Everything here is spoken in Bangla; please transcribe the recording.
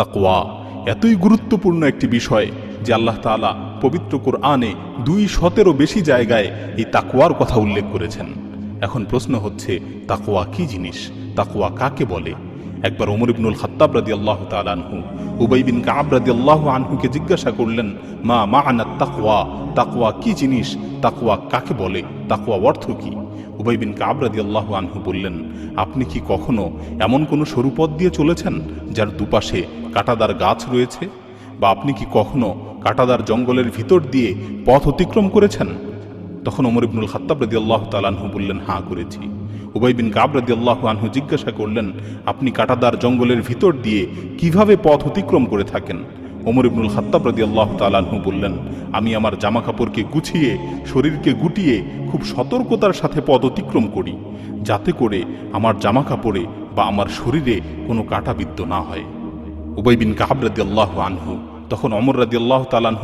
তাকওয়া এতই গুরুত্বপূর্ণ একটি বিষয় যে আল্লাহ তাআলা পবিত্র কোরআনে 200-এরও বেশি জায়গায় এই তাকওয়ার কথা উল্লেখ করেছেন। এখন প্রশ্ন হচ্ছে, তাকওয়া কি জিনিস, তাকওয়া কাকে বলে? একবার ওমর ইবনুল খাত্তাব রাদিয়াল্লাহু তাআলা আনহু উবাই বিন কাব রাদিয়াল্লাহু আনহুকে জিজ্ঞাসা করলেন, মা মা'না তাকওয়া, তাকওয়া কি জিনিস, তাকওয়া কাকে বলে, তাকওয়া অর্থ কি? উবাই বিন কাব রাদিয়াল্লাহু আনহু বললেন, আপনি কি কখনো এমন কোনো সরু পথ দিয়ে চলেছেন যার দুপাশে কাঁটাদার গাছ রয়েছে? বা আপনি কি কখনো কাঁটাদার জঙ্গলের ভিতর দিয়ে পথ অতিক্রম করেছেন? তখন ওমর ইবনুল খাত্তাব রাদিয়াল্লাহু তাআলা আনহু বললেন, হ্যাঁ করেছি। উবাই বিন কাব রাদিয়াল্লাহু আনহু জিজ্ঞাসা করলেন, আপনি কাঁটাদার জঙ্গলের ভিতর দিয়ে কিভাবে পথ অতিক্রম করে থাকেন? ওমর ইবনুল খাত্তাব রাদিয়াল্লাহু তাআলা আনহু বললেন, আমি আমার জামা কাপড়কে গুছিয়ে, শরীরকে গুটিয়ে খুব সতর্কতার সাথে পথ অতিক্রম করি, যাতে করে আমার জামা কাপড়ে বা আমার শরীরে কোনো কাঁটা বিদ্ধ না হয়। উবাই বিন কাব রাদিয়াল্লাহু আনহু তখন ওমর রাদিয়াল্লাহু তাআলা আনহু